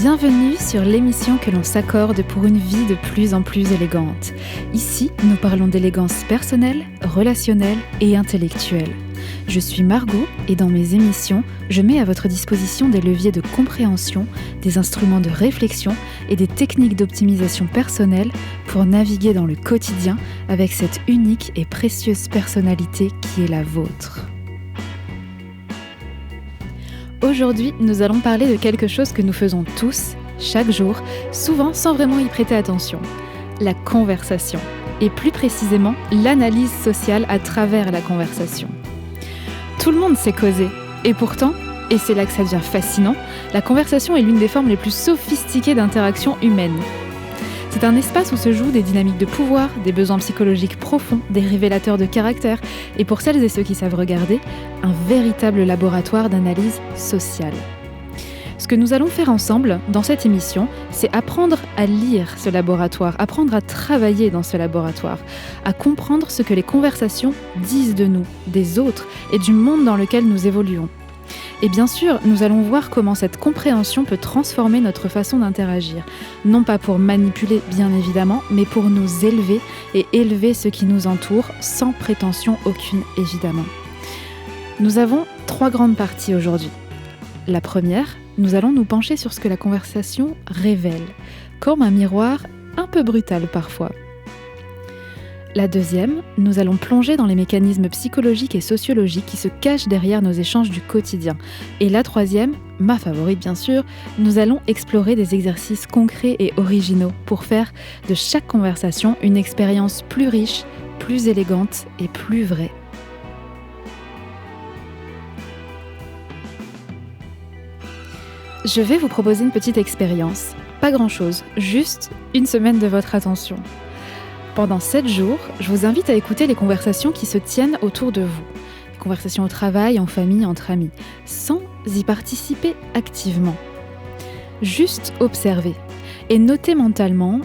Bienvenue sur l'émission que l'on s'accorde pour une vie de plus en plus élégante. Ici, nous parlons d'élégance personnelle, relationnelle et intellectuelle. Je suis Margot et dans mes émissions, je mets à votre disposition des leviers de compréhension, des instruments de réflexion et des techniques d'optimisation personnelle pour naviguer dans le quotidien avec cette unique et précieuse personnalité qui est la vôtre. Aujourd'hui, nous allons parler de quelque chose que nous faisons tous, chaque jour, souvent sans vraiment y prêter attention. La conversation. Et plus précisément, l'analyse sociale à travers la conversation. Tout le monde sait causer. Et pourtant, et c'est là que ça devient fascinant, la conversation est l'une des formes les plus sophistiquées d'interaction humaine. C'est un espace où se jouent des dynamiques de pouvoir, des besoins psychologiques profonds, des révélateurs de caractère, et pour celles et ceux qui savent regarder, un véritable laboratoire d'analyse sociale. Ce que nous allons faire ensemble dans cette émission, c'est apprendre à lire ce laboratoire, apprendre à travailler dans ce laboratoire, à comprendre ce que les conversations disent de nous, des autres et du monde dans lequel nous évoluons. Et bien sûr, nous allons voir comment cette compréhension peut transformer notre façon d'interagir. Non pas pour manipuler, bien évidemment, mais pour nous élever et élever ceux qui nous entourent, sans prétention aucune, évidemment. Nous avons 3 grandes parties aujourd'hui. La première, nous allons nous pencher sur ce que la conversation révèle, comme un miroir un peu brutal parfois. La deuxième, nous allons plonger dans les mécanismes psychologiques et sociologiques qui se cachent derrière nos échanges du quotidien. Et la troisième, ma favorite bien sûr, nous allons explorer des exercices concrets et originaux pour faire de chaque conversation une expérience plus riche, plus élégante et plus vraie. Je vais vous proposer une petite expérience. Pas grand-chose, juste une semaine de votre attention. Pendant 7 jours, je vous invite à écouter les conversations qui se tiennent autour de vous. Les conversations au travail, en famille, entre amis, sans y participer activement. Juste observer et notez mentalement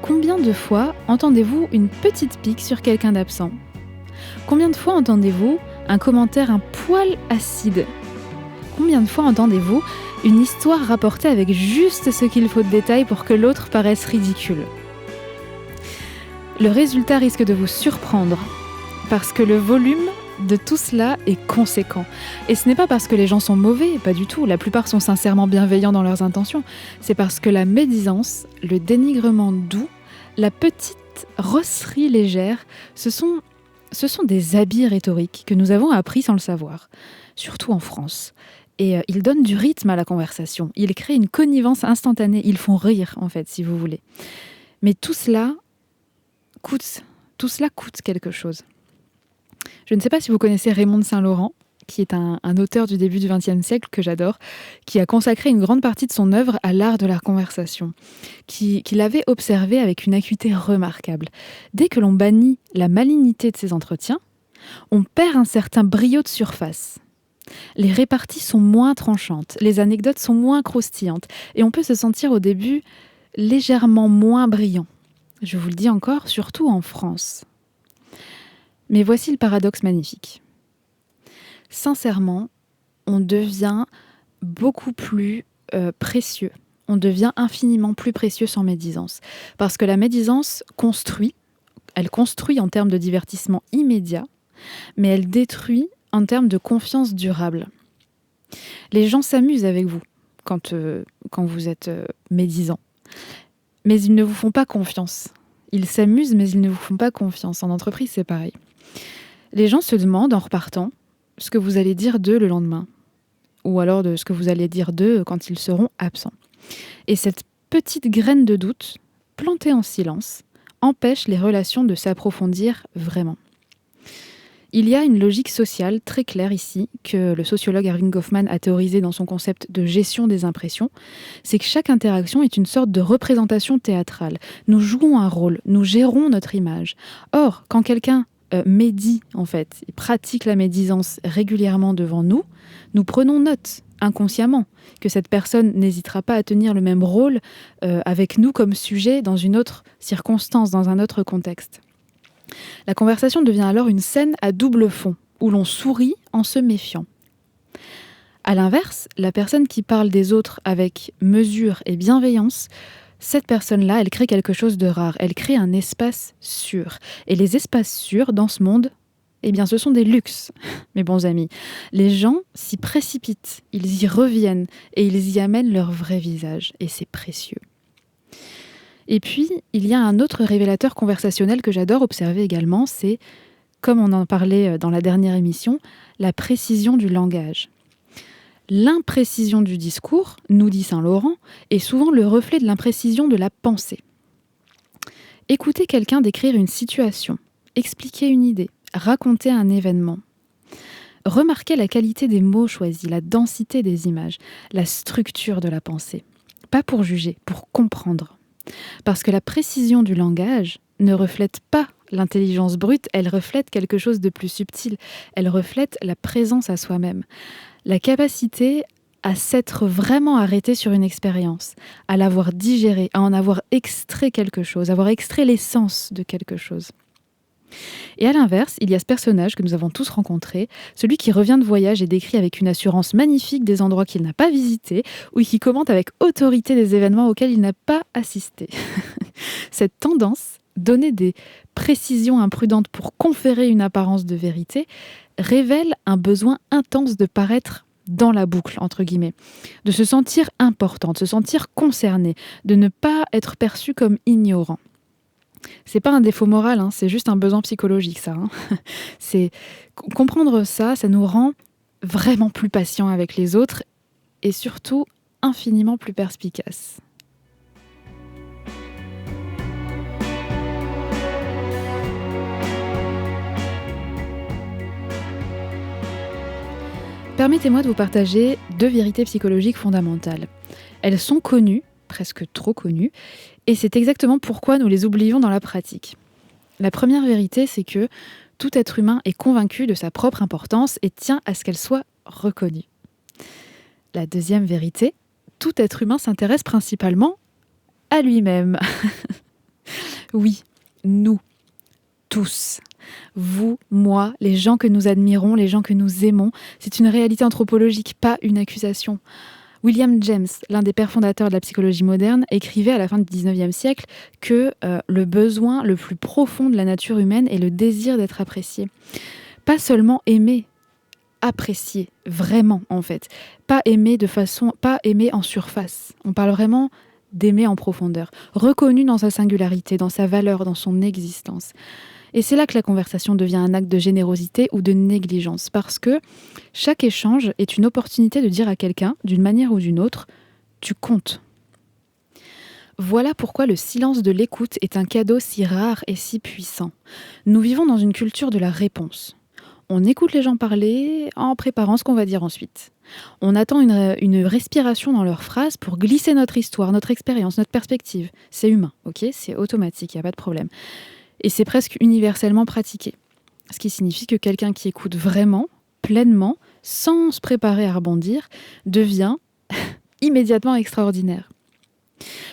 combien de fois entendez-vous une petite pique sur quelqu'un d'absent. Combien de fois entendez-vous un commentaire un poil acide. Combien de fois entendez-vous une histoire rapportée avec juste ce qu'il faut de détails pour que l'autre paraisse ridicule. Le résultat risque de vous surprendre, parce que le volume de tout cela est conséquent. Et ce n'est pas parce que les gens sont mauvais, pas du tout, la plupart sont sincèrement bienveillants dans leurs intentions. C'est parce que la médisance, le dénigrement doux, la petite rosserie légère, ce sont des habits rhétoriques que nous avons appris sans le savoir, surtout en France. Et ils donnent du rythme à la conversation, ils créent une connivence instantanée, ils font rire en fait, si vous voulez. Mais tout cela coûte quelque chose. Je ne sais pas si vous connaissez Raymond de Saint-Laurent, qui est un auteur du début du XXe siècle que j'adore, qui a consacré une grande partie de son œuvre à l'art de la conversation, qu'il avait observé avec une acuité remarquable. Dès que l'on bannit la malignité de ces entretiens, on perd un certain brio de surface. Les réparties sont moins tranchantes, les anecdotes sont moins croustillantes, et on peut se sentir au début légèrement moins brillant. Je vous le dis encore, surtout en France. Mais voici le paradoxe magnifique. Sincèrement, on devient beaucoup plus précieux. On devient infiniment plus précieux sans médisance. Parce que la médisance elle construit en termes de divertissement immédiat, mais elle détruit en termes de confiance durable. Les gens s'amusent avec vous quand vous êtes médisant. Mais ils ne vous font pas confiance. Ils s'amusent, mais ils ne vous font pas confiance. En entreprise, c'est pareil. Les gens se demandent, en repartant, ce que vous allez dire d'eux le lendemain. Ou alors de ce que vous allez dire d'eux quand ils seront absents. Et cette petite graine de doute, plantée en silence, empêche les relations de s'approfondir vraiment. Il y a une logique sociale très claire ici, que le sociologue Erving Goffman a théorisé dans son concept de gestion des impressions, c'est que chaque interaction est une sorte de représentation théâtrale. Nous jouons un rôle, nous gérons notre image. Or, quand quelqu'un médit, en fait, et pratique la médisance régulièrement devant nous, nous prenons note, inconsciemment, que cette personne n'hésitera pas à tenir le même rôle avec nous comme sujet dans une autre circonstance, dans un autre contexte. La conversation devient alors une scène à double fond, où l'on sourit en se méfiant. À l'inverse, la personne qui parle des autres avec mesure et bienveillance, cette personne-là, elle crée quelque chose de rare. Elle crée un espace sûr. Et les espaces sûrs dans ce monde, eh bien, ce sont des luxes, mes bons amis. Les gens s'y précipitent, ils y reviennent et ils y amènent leur vrai visage. Et c'est précieux. Et puis, il y a un autre révélateur conversationnel que j'adore observer également, c'est, comme on en parlait dans la dernière émission, la précision du langage. L'imprécision du discours, nous dit Saint-Laurent, est souvent le reflet de l'imprécision de la pensée. Écouter quelqu'un décrire une situation, expliquer une idée, raconter un événement. Remarquez la qualité des mots choisis, la densité des images, la structure de la pensée. Pas pour juger, pour comprendre. Parce que la précision du langage ne reflète pas l'intelligence brute, elle reflète quelque chose de plus subtil. Elle reflète la présence à soi-même. La capacité à s'être vraiment arrêté sur une expérience, à l'avoir digérée, à en avoir extrait quelque chose, avoir extrait l'essence de quelque chose. Et à l'inverse, il y a ce personnage que nous avons tous rencontré, celui qui revient de voyage et décrit avec une assurance magnifique des endroits qu'il n'a pas visités, ou qui commente avec autorité des événements auxquels il n'a pas assisté. Cette tendance, donner des précisions imprudentes pour conférer une apparence de vérité, révèle un besoin intense de paraître dans la boucle, entre guillemets, de se sentir important, de se sentir concerné, de ne pas être perçu comme ignorant. C'est pas un défaut moral, c'est juste un besoin psychologique, ça. C'est comprendre ça, ça nous rend vraiment plus patients avec les autres et surtout infiniment plus perspicaces. Permettez-moi de vous partager 2 vérités psychologiques fondamentales. Elles sont connues, presque trop connues, et c'est exactement pourquoi nous les oublions dans la pratique. La première vérité, c'est que tout être humain est convaincu de sa propre importance et tient à ce qu'elle soit reconnue. La deuxième vérité, tout être humain s'intéresse principalement à lui-même. Oui, nous, tous. Vous, moi, les gens que nous admirons, les gens que nous aimons, c'est une réalité anthropologique, pas une accusation. William James, l'un des pères fondateurs de la psychologie moderne, écrivait à la fin du XIXe siècle que le besoin le plus profond de la nature humaine est le désir d'être apprécié. Pas seulement aimer, apprécier, vraiment en fait. Pas aimer en surface. On parle vraiment d'aimer en profondeur. Reconnu dans sa singularité, dans sa valeur, dans son existence. Et c'est là que la conversation devient un acte de générosité ou de négligence, parce que chaque échange est une opportunité de dire à quelqu'un, d'une manière ou d'une autre, « tu comptes ». Voilà pourquoi le silence de l'écoute est un cadeau si rare et si puissant. Nous vivons dans une culture de la réponse. On écoute les gens parler en préparant ce qu'on va dire ensuite. On attend une respiration dans leurs phrases pour glisser notre histoire, notre expérience, notre perspective. C'est humain, ok ? C'est automatique, il n'y a pas de problème. Et c'est presque universellement pratiqué. Ce qui signifie que quelqu'un qui écoute vraiment, pleinement, sans se préparer à rebondir, devient immédiatement extraordinaire.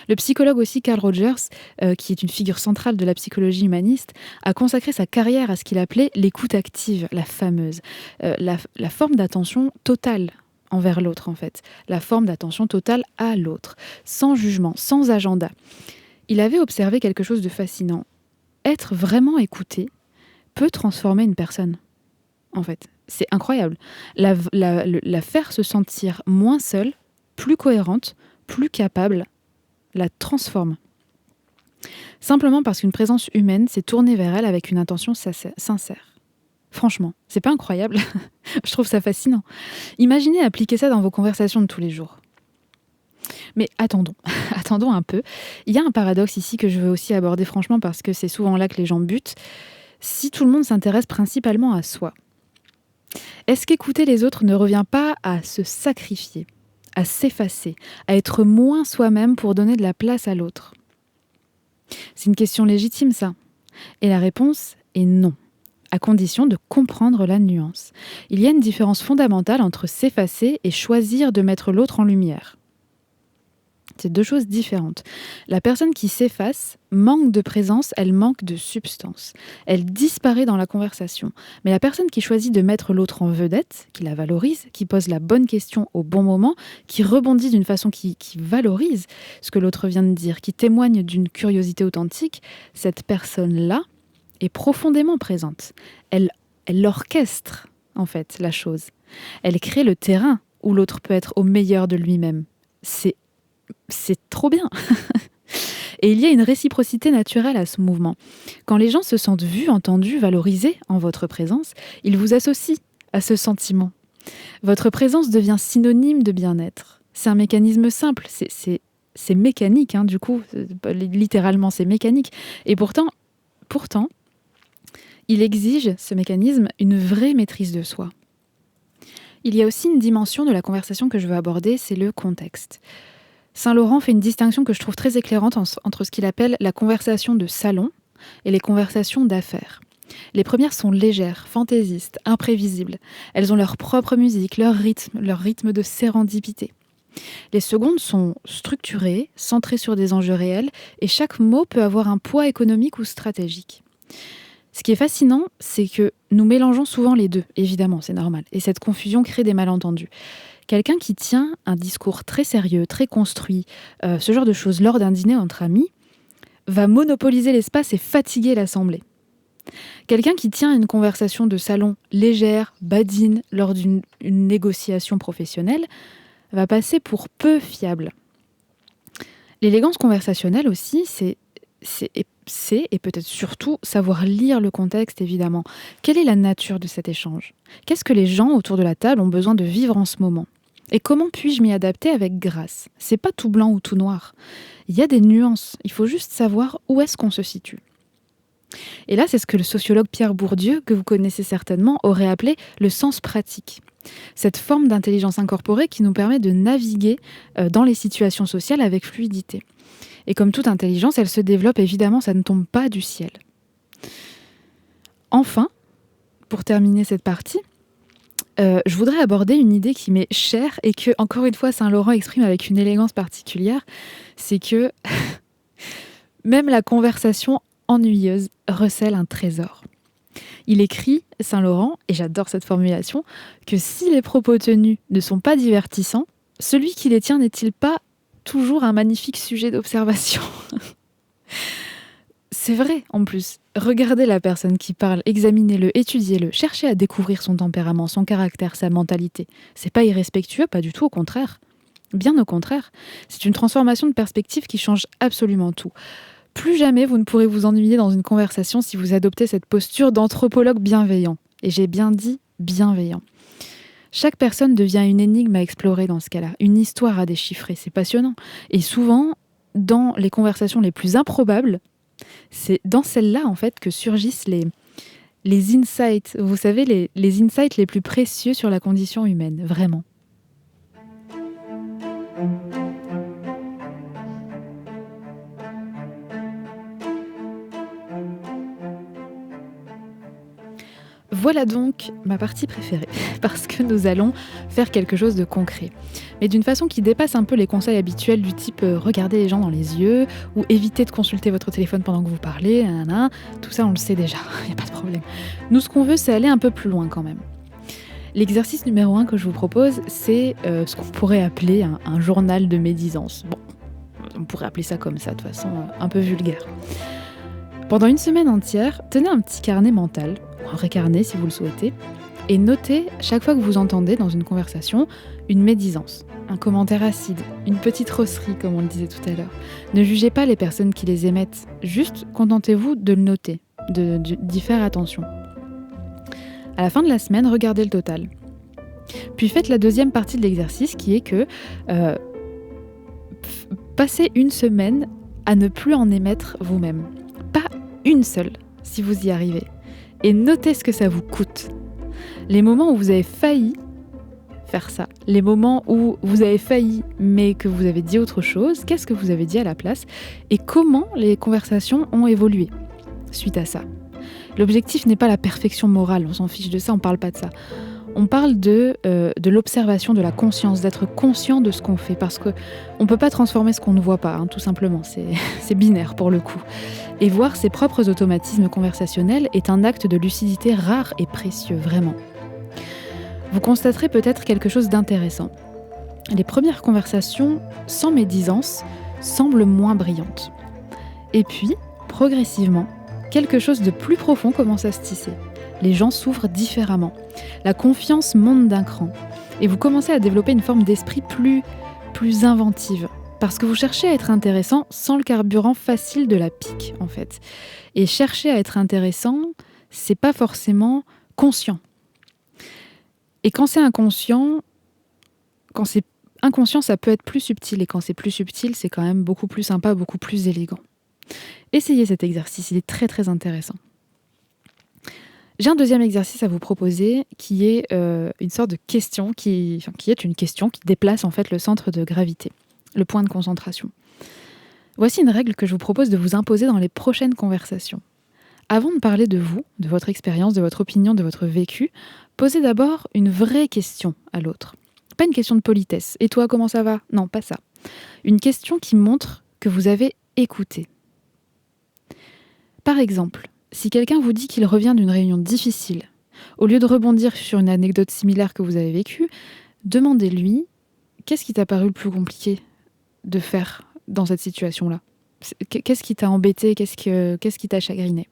Le psychologue aussi Carl Rogers, qui est une figure centrale de la psychologie humaniste, a consacré sa carrière à ce qu'il appelait l'écoute active, la fameuse, la forme d'attention totale envers l'autre en fait, la forme d'attention totale à l'autre, sans jugement, sans agenda. Il avait observé quelque chose de fascinant. Être vraiment écouté peut transformer une personne, en fait. C'est incroyable. La faire se sentir moins seule, plus cohérente, plus capable, la transforme. Simplement parce qu'une présence humaine s'est tournée vers elle avec une intention sincère. Franchement, c'est pas incroyable ? Je trouve ça fascinant. Imaginez appliquer ça dans vos conversations de tous les jours. Mais attendons un peu. Il y a un paradoxe ici que je veux aussi aborder franchement parce que c'est souvent là que les gens butent. Si tout le monde s'intéresse principalement à soi, est-ce qu'écouter les autres ne revient pas à se sacrifier, à s'effacer, à être moins soi-même pour donner de la place à l'autre ? C'est une question légitime, ça. Et la réponse est non, à condition de comprendre la nuance. Il y a une différence fondamentale entre s'effacer et choisir de mettre l'autre en lumière. C'est deux choses différentes. La personne qui s'efface manque de présence, elle manque de substance. Elle disparaît dans la conversation. Mais la personne qui choisit de mettre l'autre en vedette, qui la valorise, qui pose la bonne question au bon moment, qui rebondit d'une façon qui valorise ce que l'autre vient de dire, qui témoigne d'une curiosité authentique, cette personne-là est profondément présente. Elle orchestre, en fait, la chose. Elle crée le terrain où l'autre peut être au meilleur de lui-même. C'est trop bien. Et il y a une réciprocité naturelle à ce mouvement. Quand les gens se sentent vus, entendus, valorisés en votre présence, ils vous associent à ce sentiment. Votre présence devient synonyme de bien-être. C'est un mécanisme simple, c'est mécanique, du coup, littéralement c'est mécanique. Et pourtant, il exige, ce mécanisme, une vraie maîtrise de soi. Il y a aussi une dimension de la conversation que je veux aborder, c'est le contexte. Saint-Laurent fait une distinction que je trouve très éclairante entre ce qu'il appelle la conversation de salon et les conversations d'affaires. Les premières sont légères, fantaisistes, imprévisibles. Elles ont leur propre musique, leur rythme de sérendipité. Les secondes sont structurées, centrées sur des enjeux réels, et chaque mot peut avoir un poids économique ou stratégique. Ce qui est fascinant, c'est que nous mélangeons souvent les deux, évidemment, c'est normal, et cette confusion crée des malentendus. Quelqu'un qui tient un discours très sérieux, très construit, ce genre de choses lors d'un dîner entre amis, va monopoliser l'espace et fatiguer l'assemblée. Quelqu'un qui tient une conversation de salon légère, badine, lors d'une négociation professionnelle, va passer pour peu fiable. L'élégance conversationnelle aussi, c'est et peut-être surtout savoir lire le contexte, évidemment. Quelle est la nature de cet échange ? Qu'est-ce que les gens autour de la table ont besoin de vivre en ce moment ? Et comment puis-je m'y adapter avec grâce ? C'est pas tout blanc ou tout noir. Il y a des nuances. Il faut juste savoir où est-ce qu'on se situe. Et là, c'est ce que le sociologue Pierre Bourdieu, que vous connaissez certainement, aurait appelé le sens pratique. Cette forme d'intelligence incorporée qui nous permet de naviguer dans les situations sociales avec fluidité. Et comme toute intelligence, elle se développe, évidemment, ça ne tombe pas du ciel. Enfin, pour terminer cette partie, je voudrais aborder une idée qui m'est chère et que, encore une fois, Saint-Laurent exprime avec une élégance particulière, c'est que même la conversation ennuyeuse recèle un trésor. Il écrit, Saint-Laurent, et j'adore cette formulation, que si les propos tenus ne sont pas divertissants, celui qui les tient n'est-il pas toujours un magnifique sujet d'observation ? C'est vrai, en plus. Regardez la personne qui parle, examinez-le, étudiez-le, cherchez à découvrir son tempérament, son caractère, sa mentalité. C'est pas irrespectueux, pas du tout, au contraire. Bien au contraire. C'est une transformation de perspective qui change absolument tout. Plus jamais vous ne pourrez vous ennuyer dans une conversation si vous adoptez cette posture d'anthropologue bienveillant. Et j'ai bien dit bienveillant. Chaque personne devient une énigme à explorer dans ce cas-là, une histoire à déchiffrer, c'est passionnant. Et souvent, dans les conversations les plus improbables, c'est dans celles-là en fait que surgissent les insights, vous savez, les insights les plus précieux sur la condition humaine, vraiment. Voilà donc ma partie préférée, parce que nous allons faire quelque chose de concret. Mais d'une façon qui dépasse un peu les conseils habituels du type regarder les gens dans les yeux, ou éviter de consulter votre téléphone pendant que vous parlez, nanana. Tout ça on le sait déjà, il n'y a pas de problème. Nous ce qu'on veut c'est aller un peu plus loin quand même. L'exercice numéro 1 que je vous propose, c'est ce qu'on pourrait appeler un journal de médisance. Bon, on pourrait appeler ça comme ça, de façon un peu vulgaire. Pendant une semaine entière, tenez un petit carnet mental, ou un vrai carnet si vous le souhaitez, et notez chaque fois que vous entendez dans une conversation une médisance, un commentaire acide, une petite rosserie comme on le disait tout à l'heure. Ne jugez pas les personnes qui les émettent, juste contentez-vous de le noter, d'y faire attention. À la fin de la semaine, regardez le total. Puis faites la deuxième partie de l'exercice qui est que passez une semaine à ne plus en émettre vous-même. Pas une seule, si vous y arrivez. Et notez ce que ça vous coûte. Les moments où vous avez failli faire ça, les moments où vous avez failli mais que vous avez dit autre chose, qu'est-ce que vous avez dit à la place et comment les conversations ont évolué suite à ça. L'objectif n'est pas la perfection morale, on s'en fiche de ça, on parle pas de ça. On parle de l'observation, de la conscience, d'être conscient de ce qu'on fait, parce qu'on ne peut pas transformer ce qu'on ne voit pas, hein, tout simplement, c'est binaire pour le coup. Et voir ses propres automatismes conversationnels est un acte de lucidité rare et précieux, vraiment. Vous constaterez peut-être quelque chose d'intéressant. Les premières conversations, sans médisance, semblent moins brillantes. Et puis, progressivement, quelque chose de plus profond commence à se tisser. Les gens s'ouvrent différemment. La confiance monte d'un cran. Et vous commencez à développer une forme d'esprit plus inventive. Parce que vous cherchez à être intéressant sans le carburant facile de la pique, en fait. Et chercher à être intéressant, c'est pas forcément conscient. Et quand c'est inconscient, ça peut être plus subtil. Et quand c'est plus subtil, c'est quand même beaucoup plus sympa, beaucoup plus élégant. Essayez cet exercice, il est très très intéressant. J'ai un deuxième exercice à vous proposer qui est une sorte de question, qui est une question qui déplace en fait le centre de gravité, le point de concentration. Voici une règle que je vous propose de vous imposer dans les prochaines conversations. Avant de parler de vous, de votre expérience, de votre opinion, de votre vécu, posez d'abord une vraie question à l'autre. Pas une question de politesse. Et toi, comment ça va ? Non, pas ça. Une question qui montre que vous avez écouté. Par exemple, si quelqu'un vous dit qu'il revient d'une réunion difficile, au lieu de rebondir sur une anecdote similaire que vous avez vécue, demandez-lui qu'est-ce qui t'a paru le plus compliqué de faire dans cette situation-là ? Qu'est-ce qui t'a embêté ? Qu'est-ce qui t'a chagriné ?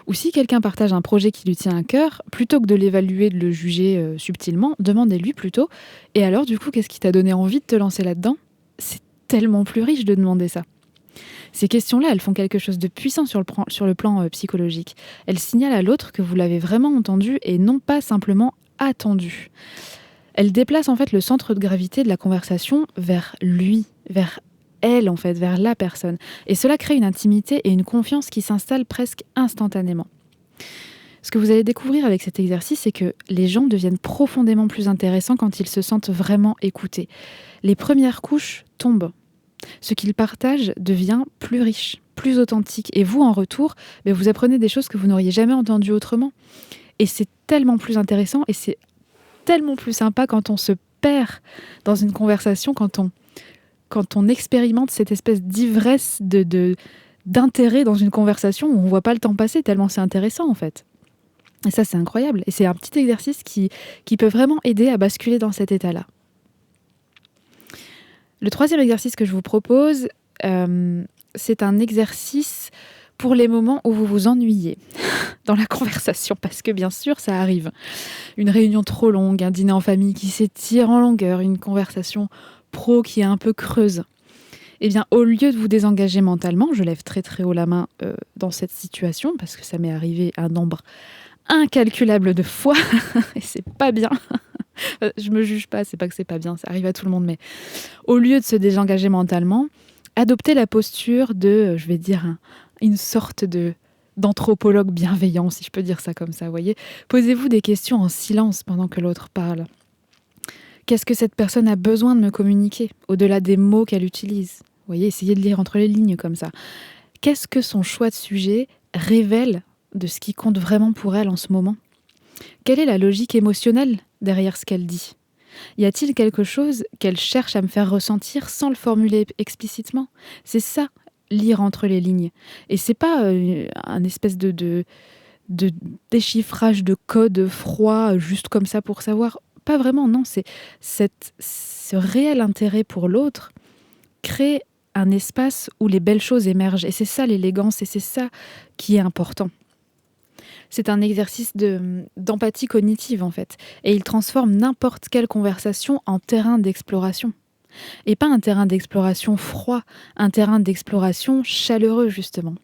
Ou si quelqu'un partage un projet qui lui tient à cœur, plutôt que de l'évaluer, de le juger subtilement, demandez-lui plutôt « Et alors, du coup, qu'est-ce qui t'a donné envie de te lancer là-dedans ?» C'est tellement plus riche de demander ça. Ces questions-là, elles font quelque chose de puissant sur le plan psychologique. Elles signalent à l'autre que vous l'avez vraiment entendu et non pas simplement attendu. Elles déplacent en fait le centre de gravité de la conversation vers lui, vers elle en fait, vers la personne. Et cela crée une intimité et une confiance qui s'installent presque instantanément. Ce que vous allez découvrir avec cet exercice, c'est que les gens deviennent profondément plus intéressants quand ils se sentent vraiment écoutés. Les premières couches tombent. Ce qu'ils partagent devient plus riche, plus authentique. Et vous, en retour, vous apprenez des choses que vous n'auriez jamais entendues autrement. Et c'est tellement plus intéressant et c'est tellement plus sympa quand on se perd dans une conversation, quand on expérimente cette espèce d'ivresse d'intérêt dans une conversation où on ne voit pas le temps passer, tellement c'est intéressant en fait. Et ça, c'est incroyable. Et c'est un petit exercice qui peut vraiment aider à basculer dans cet état-là. Le troisième exercice que je vous propose, c'est un exercice pour les moments où vous vous ennuyez dans la conversation, parce que bien sûr, ça arrive. Une réunion trop longue, un dîner en famille qui s'étire en longueur, une conversation pro qui est un peu creuse. Eh bien, au lieu de vous désengager mentalement, je lève très très haut la main dans cette situation, parce que ça m'est arrivé un nombre incalculable de fois, et c'est pas bien. Je me juge pas, c'est pas que c'est pas bien, ça arrive à tout le monde, mais au lieu de se désengager mentalement, adoptez la posture de, je vais dire, une sorte d'anthropologue bienveillant, si je peux dire ça comme ça, voyez. Posez-vous des questions en silence pendant que l'autre parle. Qu'est-ce que cette personne a besoin de me communiquer, au-delà des mots qu'elle utilise ? Vous voyez, essayez de lire entre les lignes comme ça. Qu'est-ce que son choix de sujet révèle de ce qui compte vraiment pour elle en ce moment ? Quelle est la logique émotionnelle derrière ce qu'elle dit ? Y a-t-il quelque chose qu'elle cherche à me faire ressentir sans le formuler explicitement ? C'est ça, lire entre les lignes. Et c'est pas un espèce de déchiffrage de code froid, juste comme ça pour savoir. Pas vraiment, non. C'est ce réel intérêt pour l'autre crée un espace où les belles choses émergent. Et c'est ça l'élégance, et c'est ça qui est important. C'est un exercice d'empathie cognitive, en fait. Et il transforme n'importe quelle conversation en terrain d'exploration. Et pas un terrain d'exploration froid, un terrain d'exploration chaleureux, justement.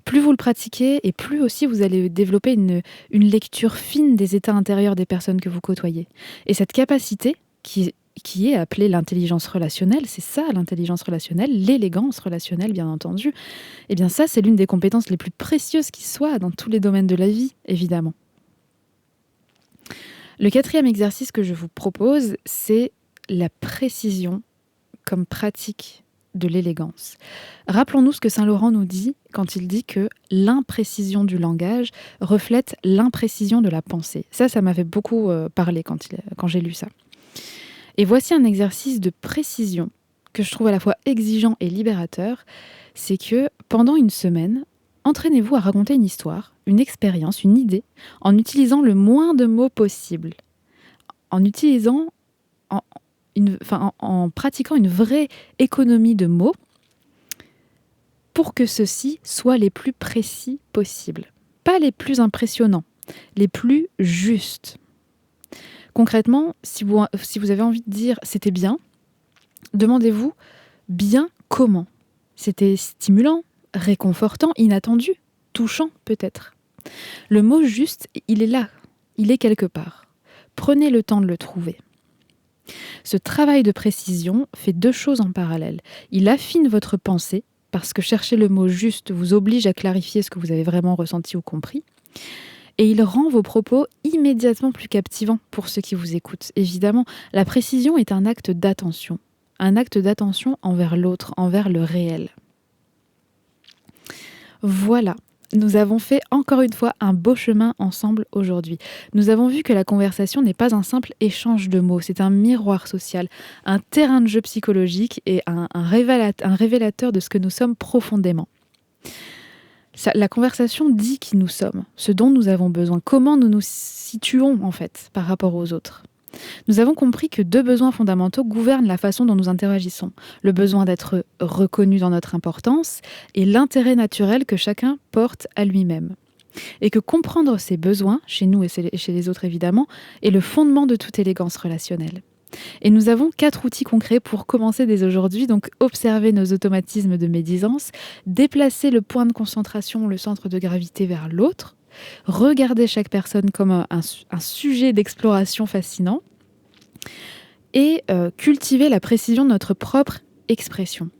Plus vous le pratiquez, et plus aussi vous allez développer une lecture fine des états intérieurs des personnes que vous côtoyez. Et cette capacité, qui est appelée l'intelligence relationnelle, c'est ça l'intelligence relationnelle, l'élégance relationnelle bien entendu, et bien ça c'est l'une des compétences les plus précieuses qui soient dans tous les domaines de la vie, évidemment. Le quatrième exercice que je vous propose, c'est la précision comme pratique de l'élégance. Rappelons-nous ce que Saint Laurent nous dit quand il dit que l'imprécision du langage reflète l'imprécision de la pensée. Ça m'avait beaucoup parlé quand j'ai lu ça. Et voici un exercice de précision que je trouve à la fois exigeant et libérateur. C'est que pendant une semaine, entraînez-vous à raconter une histoire, une expérience, une idée, en utilisant le moins de mots possible, en pratiquant une vraie économie de mots pour que ceux-ci soient les plus précis possibles. Pas les plus impressionnants, les plus justes. Concrètement, si vous avez envie de dire « c'était bien », demandez-vous « bien comment ». C'était stimulant, réconfortant, inattendu, touchant peut-être. Le mot juste, il est là, il est quelque part. Prenez le temps de le trouver. Ce travail de précision fait deux choses en parallèle. Il affine votre pensée, parce que chercher le mot juste vous oblige à clarifier ce que vous avez vraiment ressenti ou compris. Et il rend vos propos immédiatement plus captivants pour ceux qui vous écoutent. Évidemment, la précision est un acte d'attention envers l'autre, envers le réel. Voilà, nous avons fait encore une fois un beau chemin ensemble aujourd'hui. Nous avons vu que la conversation n'est pas un simple échange de mots, c'est un miroir social, un terrain de jeu psychologique et un révélateur de ce que nous sommes profondément. La conversation dit qui nous sommes, ce dont nous avons besoin, comment nous nous situons en fait par rapport aux autres. Nous avons compris que deux besoins fondamentaux gouvernent la façon dont nous interagissons. Le besoin d'être reconnu dans notre importance et l'intérêt naturel que chacun porte à lui-même. Et que comprendre ces besoins, chez nous et chez les autres évidemment, est le fondement de toute élégance relationnelle. Et nous avons 4 outils concrets pour commencer dès aujourd'hui, donc observer nos automatismes de médisance, déplacer le point de concentration, le centre de gravité vers l'autre, regarder chaque personne comme un sujet d'exploration fascinant et cultiver la précision de notre propre expression.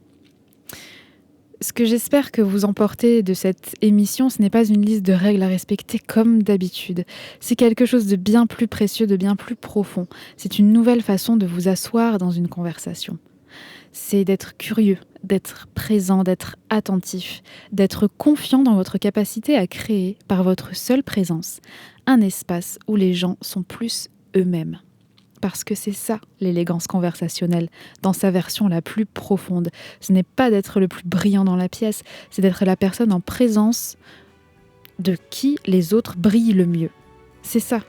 Ce que j'espère que vous emportez de cette émission, ce n'est pas une liste de règles à respecter comme d'habitude. C'est quelque chose de bien plus précieux, de bien plus profond. C'est une nouvelle façon de vous asseoir dans une conversation. C'est d'être curieux, d'être présent, d'être attentif, d'être confiant dans votre capacité à créer, par votre seule présence, un espace où les gens sont plus eux-mêmes. Parce que c'est ça, l'élégance conversationnelle, dans sa version la plus profonde. Ce n'est pas d'être le plus brillant dans la pièce, c'est d'être la personne en présence de qui les autres brillent le mieux. C'est ça,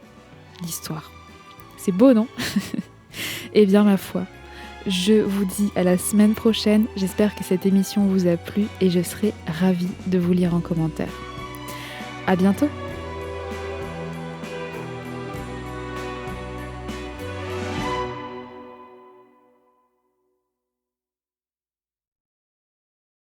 l'histoire. C'est beau, non ? Eh bien, ma foi, je vous dis à la semaine prochaine. J'espère que cette émission vous a plu et je serai ravie de vous lire en commentaire. À bientôt !